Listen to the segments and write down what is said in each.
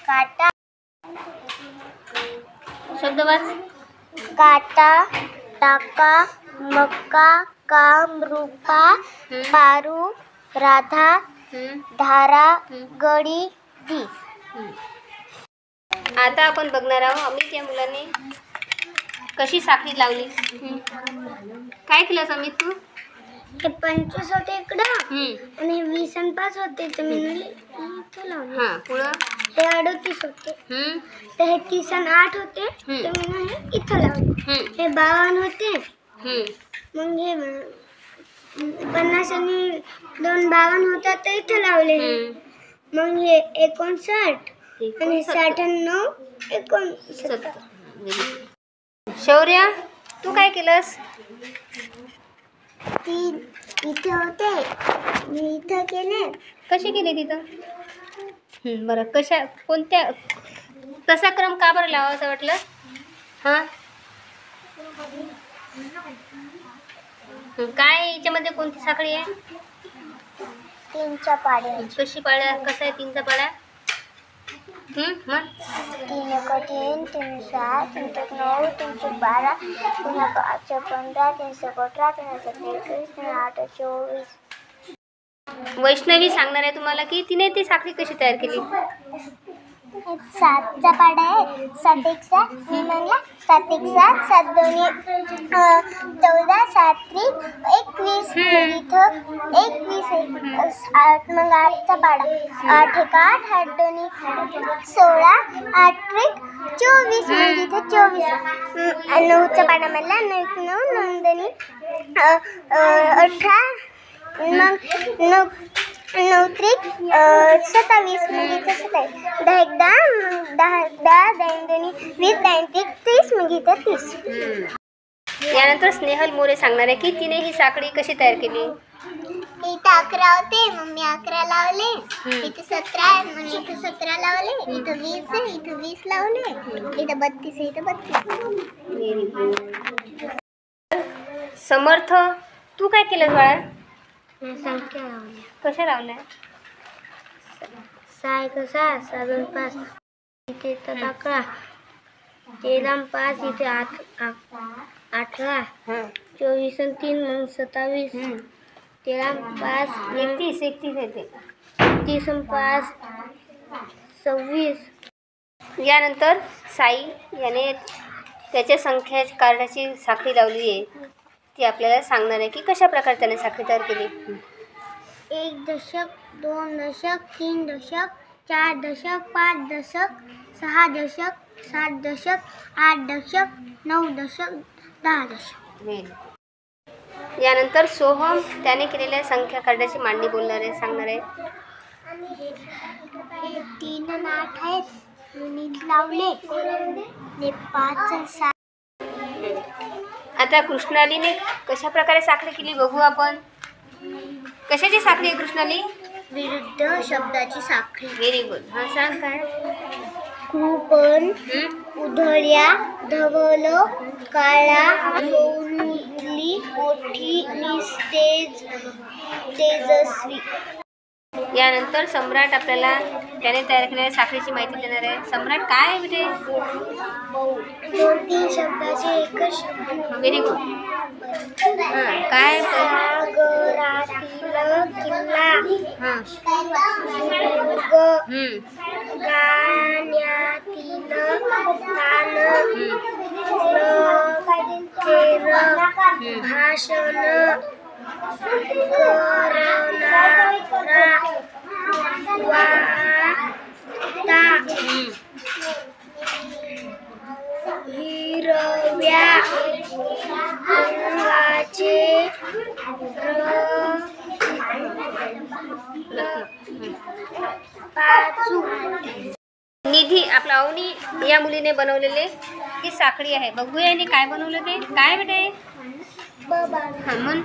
काटा शब्द वाच. काटा, टाका, मक्का, काम, रूपा, पारू, राधा, धारा, गडी, दी. आता आपण बघणार आहोत अमित या मुलाने कशी साखळी लावली. काय केलंस अमित तू? ते 25 होते इकडं आणि 20 आणि 5 होते तर मी इथं लावले. हां पुढं ते 38 होते तर हे 30 आणि 8 होते तर मी हे इथं लावले. हे 52 होते मग हे 50 आणि 2 52 होता तर इथं लावले. मग हे 59 आणि 96 69. शौर्य तू काय केलंस? 3 इथे होते मी इथं केले. कशी केली तिथं? बरं कशा कोणत्या तसा क्रम का बरं लावायचं वाटलं? हां काय याच्यामध्ये कोणती साखळी आहे? 3च्या पाड्या. कशी पाड्या? कसा आहे 3चा पाडा? मग 3 1 3 3 7 3 9 3 12 3 5 15 3 17 3 21 3 8 24. वैष्णवी सांगणार आहे तुम्हाला की तिने ती साखळी कशी तयार केली. 7चा पाडा आहे. 7 1 7 मी म्हणला 7 1 7 7 2 14 7 3 21 इथं 21 8 मग 8चा पाडा 8 1 8 8 2 16 8 1 24 मग इथं 24. 9चा पाडा म्हणला 9 1 9 9 18 मग 9 3 27 मग इथं 27 10 1 10 10 10 20 20 30 मग इथं 30. यानंतर स्नेहल मोरे सांगणार आहे की तिने ही साखळी कशी तयार केली. इथं 11 होते मग मी 11 लावले. इथं 17 आहे मग इथं 17 लावले. इथं 20 आहे इथं 20 लावले. इथं 32 आहे इथं 32. समर्थ तू काय केलं बाळा? संख्या लावल्या. कशा लावल्या? 6 1 6 6 2 5 इथे 11 13 5 इथे 18 24 आणि 3 मग 27 13 5 31 येते. 30 आणि 5 26. यानंतर साई याने त्याच्या संख्या कार्डाची साखळी लावली आहे. ती आपल्याला सांगणार आहे की कशा प्रकारे त्याने साखळी तयार केली. 1 दशक 2 दशक 3 दशक 4 दशक 5 दशक 6 दशक 7 दशक 8 दशक 9 दशक 10 दशक. यानंतर सोहम त्याने केलेल्या संख्या कार्डाची मांडणी बोलणार आहे सांगणार आहे. हे 3 आणि 8 आहेत मी लावले. हे 5 आणि 7. आता कृष्णालीने कशा प्रकारे साखळी केली बघू आपण. कशाची साखळी आहे कृष्णाली? विरुद्ध शब्दाची साखळी. Very good. हां सांग काय. कृपण उधळ्या धवल काळा सोनुली मोठी निस्तेज तेजस्वी. यानंतर सम्राट आपल्याला त्याने तयार केलेल्या साखळीची माहिती देणार आहे. सम्राट काय आहे बेटे? 2-3 शब्दाचे एकच शब्द. Very good. हां काय? सागरातील किल्ला दुर्ग गाण्यातील तान भाषण करणारा वार्ता हिरव्या रंगाचे पाचू. निधी आपला अवनी या मुलीने बनवलेले ही साखळी आहे. बघूया याने काय बनवलं ते. काय बेटे? हां म्हण.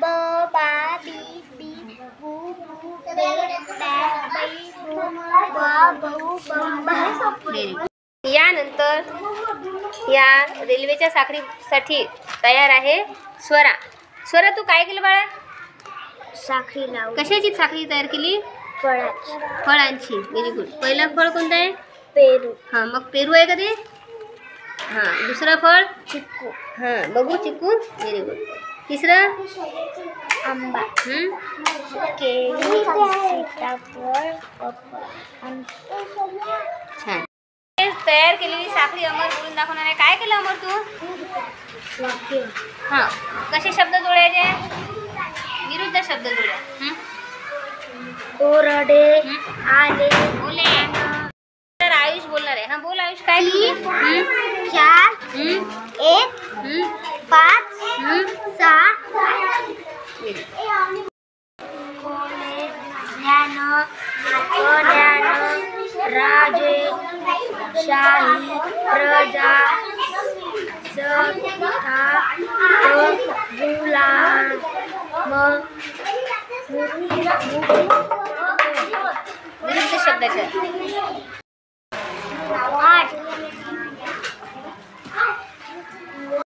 ब बा बी बी बू बू बे बॅ बै बू बा बहू बंबा. यानंतर या रेल्वेच्या साखळीसाठी तयार आहे स्वरा. स्वरा तू काय केलं बाळा? साखळी लावली. कशाची साखळी तयार केली? फळाची. फळांची. Very good. पहिलं फळ कोणतं आहे? पेरू. हां, मग पेरू आहे का ते? हां, दुसरं फळ? चिक्कू. हां, बघू चिकू. Very good. तिसरं? आंबा. केळी. सीताफळ. पपई. छान. तयार केलेली साखळी अमर बोलून दाखवणार आहे. काय केलं अमर तू? हां, कसे शब्द जोडायचे? विरुद्ध शब्द जोड्या. कोरडे. आले. बोले. तर आयुष बोलणार आहे. हां, बोल आयुष. काय केलं? 4 1 5 6 कोले. ज्ञान. अज्ञान. राजे. शाही. प्रजा. सत्ता. गुलाम. विरुद्ध शब्दाच्या